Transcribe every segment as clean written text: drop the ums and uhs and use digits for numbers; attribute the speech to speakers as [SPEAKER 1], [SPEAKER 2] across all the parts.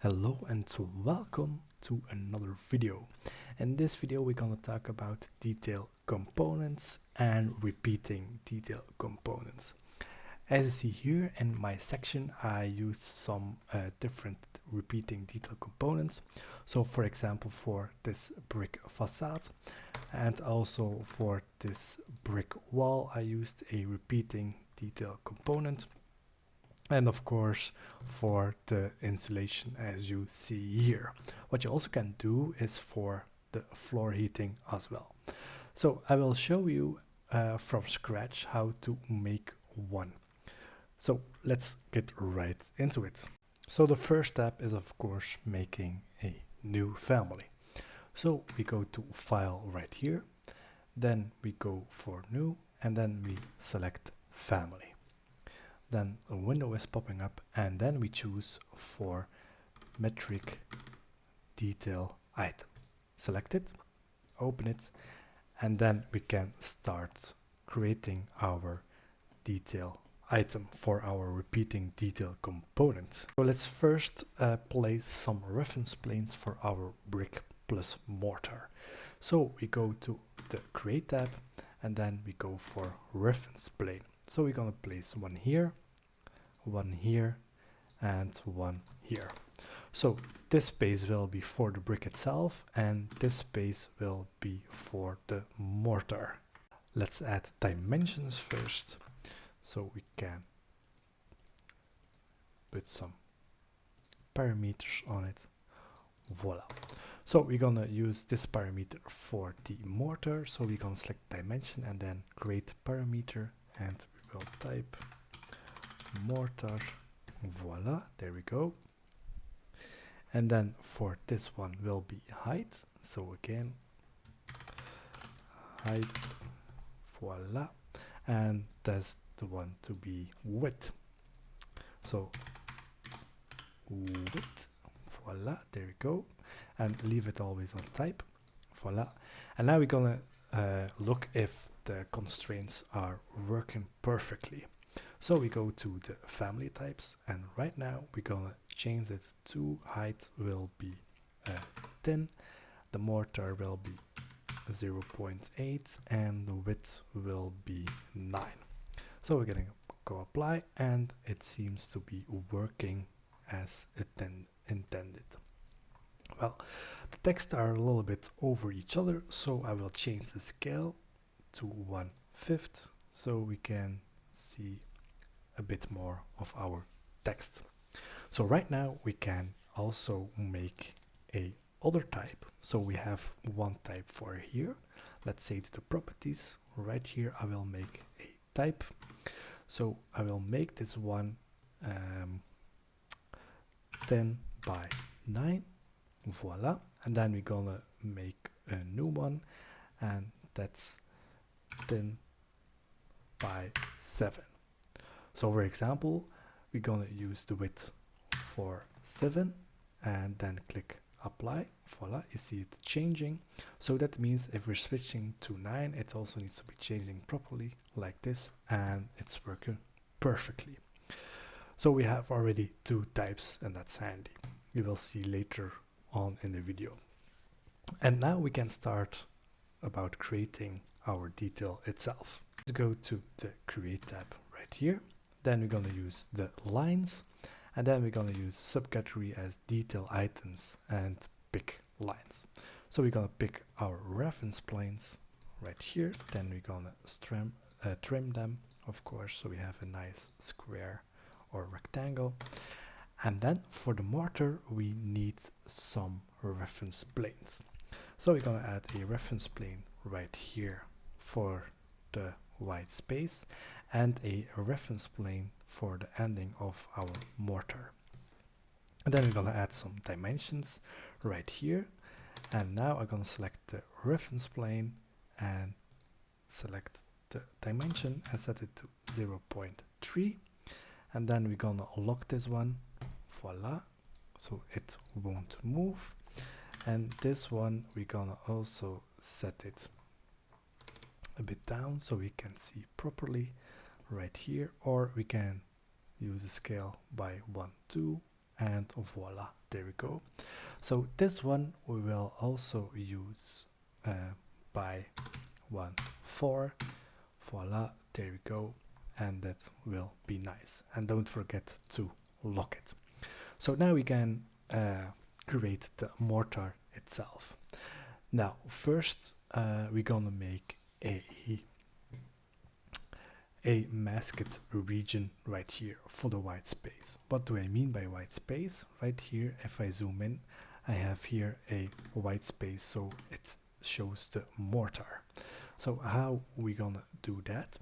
[SPEAKER 1] Hello and welcome to another video. In this video we're going to talk about detail components and repeating detail components. As you see here in my section, I used some different repeating detail components. So for example, for this brick facade and also for this brick wall, I used a repeating detail component. And of course for the insulation, as you see here. What you also can do is for the floor heating as well. So I will show you from scratch how to make one. So let's get right into it. So the first step is of course making a new family. So we go to file right here, then we go for new, and then we select family. Then a window is popping up, and then we choose for metric detail item. Select it, open it, and then we can start creating our detail item for our repeating detail component. So let's first place some reference planes for our brick plus mortar. So we go to the create tab, and then we go for reference plane. So we're going to place one here, and one here. So this space will be for the brick itself, and this space will be for the mortar. Let's add dimensions first, so we can put some parameters on it. Voila. So we're gonna use this parameter for the mortar, so we're gonna select dimension and then create parameter, and we will type mortar. Voila, there we go. And then for this one will be height, so again height, voila. And that's the one to be width, so width, voila, there we go. And leave it always on type, voila. And now we're gonna look if the constraints are working perfectly. So we go to the family types, and right now we're gonna change it to height will be 10, the mortar will be 0.8, and the width will be 9. So we're gonna go apply, and it seems to be working as intended. Well, the texts are a little bit over each other, so I will change the scale to 1/5 so we can see a bit more of our text. So right now we can also make a other type. So we have one type for here. Let's say to the properties right here, I will make a type. So I will make this one 10 by 9, voila. And then we're gonna make a new one, and that's 10 by 7. So for example, we're gonna use the width for 7 and then click apply, voila, you see it changing. So that means if we're switching to 9, it also needs to be changing properly like this, and it's working perfectly. So we have already two types, and that's handy. You will see later on in the video. And now we can start about creating our detail itself. Let's go to the create tab right here. Then we're going to use the lines, and then we're going to use subcategory as detail items and pick lines. So we're going to pick our reference planes right here. Then we're going to trim them, of course, so we have a nice square or rectangle. And then for the mortar, we need some reference planes. So we're going to add a reference plane right here for the white space, and a reference plane for the ending of our mortar. And then we're going to add some dimensions right here. And now I'm going to select the reference plane and select the dimension and set it to 0.3. And then we're going to lock this one, voila, so it won't move. And this one we're going to also set it a bit down so we can see properly right here, or we can use the scale by 1, 2, and voila, there we go. So this one we will also use by 1 4. Voila, there we go, and that will be nice. And don't forget to lock it. So now we can create the mortar itself. Now first we're gonna make a masked region right here for the white space. What do I mean by white space? Right here, if I zoom in, I have here a white space, so it shows the mortar. So how we gonna do that?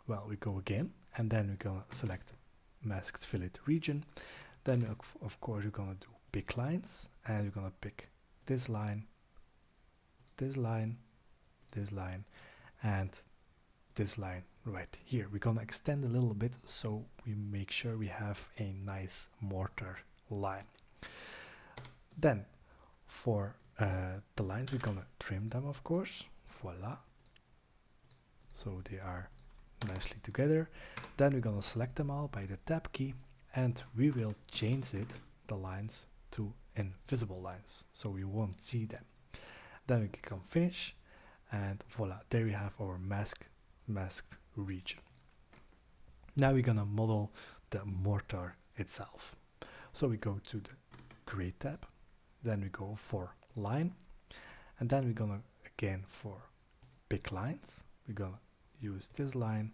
[SPEAKER 1] Well, we go again, and then we're gonna select masked fillet region. Then of course we're gonna do pick lines, and we're gonna pick this line, this line, this line, and this line right here. We're gonna extend a little bit so we make sure we have a nice mortar line. Then for the lines, we're gonna trim them, of course. Voila, so they are nicely together. Then we're gonna select them all by the tab key, and we will change the lines to invisible lines, so we won't see them. Then we click on finish, and voila, there we have our masked region. Now we're gonna model the mortar itself. So we go to the Create tab, then we go for line, and then we're gonna again for pick lines. We're gonna use this line,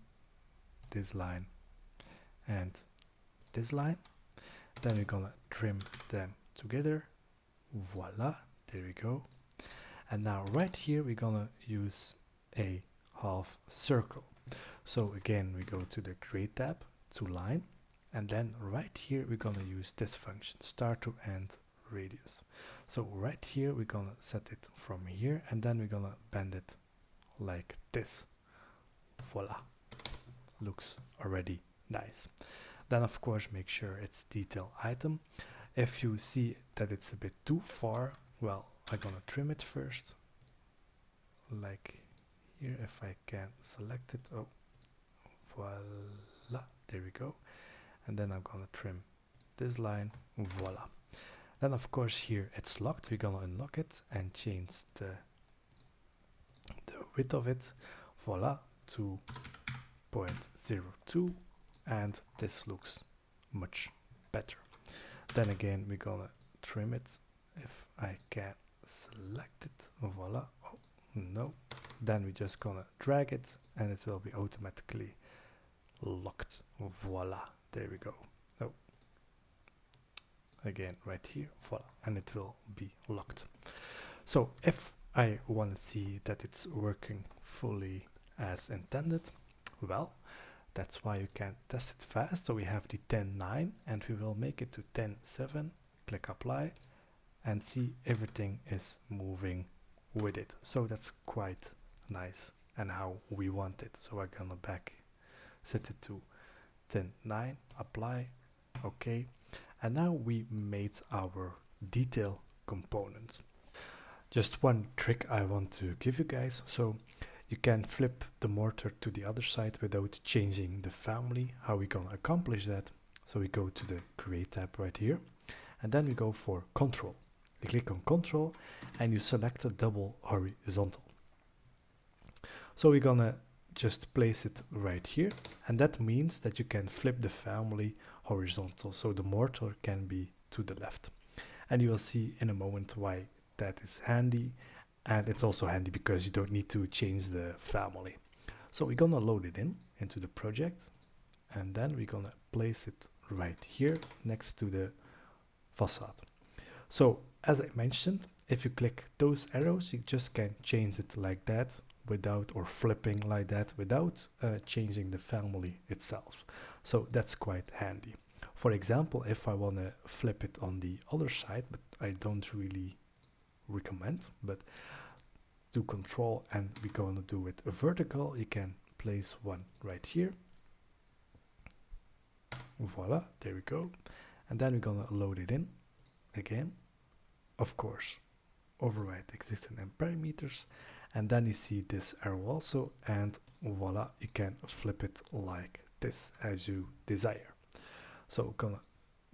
[SPEAKER 1] and this line. Then we're gonna trim them together. Voila, there we go. And now right here we're gonna use a half circle. So again we go to the Create tab, to line, and then right here we're gonna use this function, start to end radius. So right here we're gonna set it from here, and then we're gonna bend it like this. Voila, looks already nice. Then of course make sure it's detail item. If you see that it's a bit too far, well, I'm gonna trim it first, like here. If I can select it, oh, voila, there we go. And then I'm gonna trim this line, voila. Then of course here it's locked, we're gonna unlock it and change the width of it, voila, to 0.02, and this looks much better. Then again we're gonna trim it. If I can select it, voila, oh no, then we're just gonna drag it and it will be automatically locked. Voila, there we go. Oh, again right here, voila, and it will be locked. So if I want to see that it's working fully as intended, well, that's why you can test it fast. So we have the 10.9 and we will make it to 10.7, click apply, and see everything is moving with it. So that's quite nice and how we want it. So I'm gonna set it to 10.9, apply, okay. And now we made our detail component. Just one trick I want to give you guys. So you can flip the mortar to the other side without changing the family. How we gonna accomplish that? So we go to the Create tab right here, and then we go for Control. You click on Control and you select a double horizontal. So we're gonna just place it right here, and that means that you can flip the family horizontal, so the mortar can be to the left. And you will see in a moment why that is handy. And it's also handy because you don't need to change the family. So we're gonna load it into the project, and then we're gonna place it right here next to the facade. So as I mentioned, if you click those arrows, you just can change it like that without, or flipping like that without changing the family itself. So that's quite handy. For example, if I wanna flip it on the other side, but I don't really recommend, but do Control and we're going to do it vertical, you can place one right here. Voila, there we go. And then we're going to load it in again, of course, override existing and parameters, and then you see this arrow also, and voila, you can flip it like this as you desire. So I'm gonna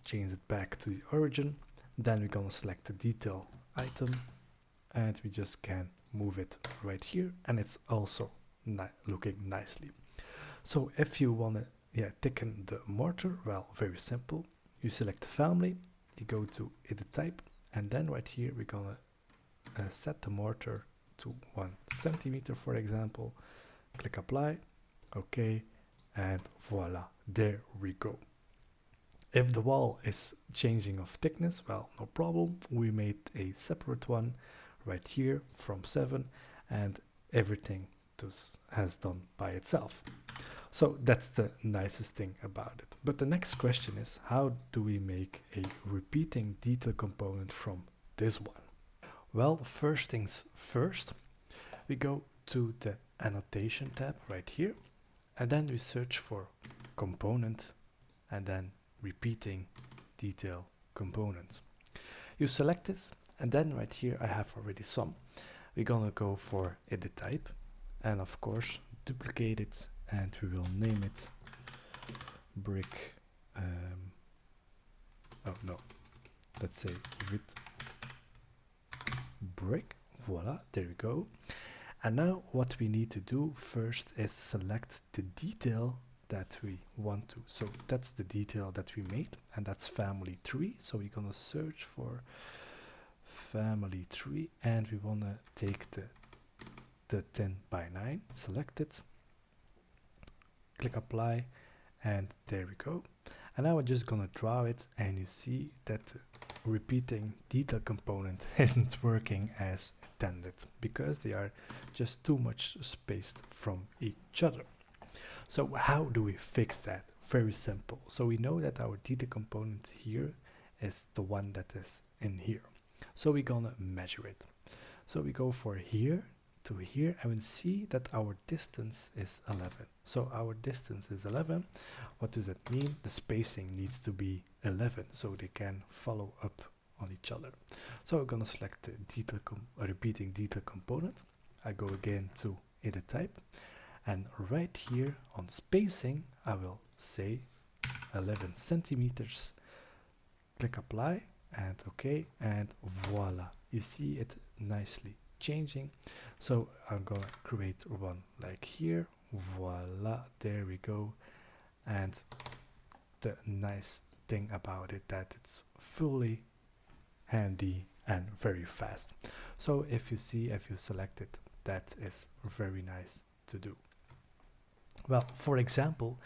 [SPEAKER 1] change it back to the origin, Then we're gonna select the detail item and we just can move it right here, and it's also looking nicely. So if you wanna thicken the mortar, well, very simple. You select the family, you go to edit type, and then right here we're gonna set the mortar to 1 centimeter, for example. Click apply, okay, and voila, there we go. If the wall is changing of thickness, well, no problem. We made a separate one right here from 7, and everything has done by itself. So that's the nicest thing about it. But the next question is, how do we make a repeating detail component from this one? Well, first things first, we go to the annotation tab right here, and then we search for component and then repeating detail component. You select this, and then right here I have already some. We're gonna go for edit type, and of course duplicate it, and we will name it brick. Oh no, let's say with brick. Voila, there we go. And now what we need to do first is select the detail that we want to. So that's the detail that we made, and that's family tree. So we're gonna search for family tree, and we wanna take the 10 by 9, select it, click apply, and there we go. And now we're just gonna draw it, and you see that the repeating detail component isn't working as intended because they are just too much spaced from each other. So how do we fix that? Very simple. So we know that our detail component here is the one that is in here. So we're gonna measure it. So we go for here to here, and we see that our distance is 11. So our distance is 11. What does that mean? The spacing needs to be 11 so they can follow up on each other. So we're gonna select the detail repeating detail component. I go again to edit type, and right here on spacing I will say 11 centimeters. Click apply, and okay, and voila, you see it nicely changing. So I'm gonna create one like here. Voila, there we go. And the nice thing about it that it's fully handy and very fast. So if you select it, that is very nice to do. Well, for example,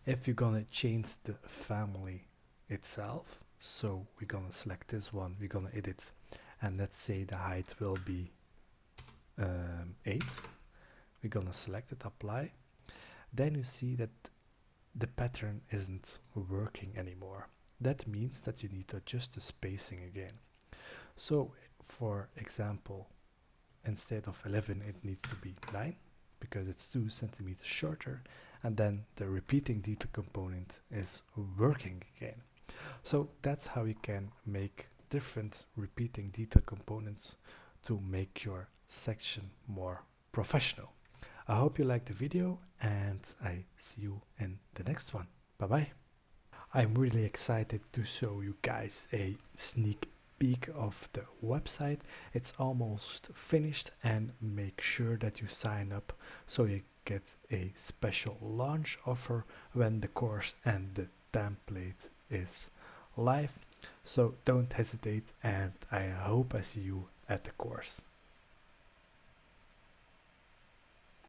[SPEAKER 1] if you're gonna change the family itself, so we're gonna select this one, we're gonna edit, and let's say the height will be 8. We're gonna select it, apply. Then you see that the pattern isn't working anymore. That means that you need to adjust the spacing again. So for example, instead of 11 it needs to be 9 because it's 2 centimeters shorter, and then the repeating detail component is working again. So that's how you can make different repeating detail components to make your section more professional. I hope you liked the video, and I see you in the next one. Bye bye. I'm really excited to show you guys a sneak peek of the website. It's almost finished, and make sure that you sign up so you get a special launch offer when the course and the template is live. So don't hesitate, and I hope I see you at the course.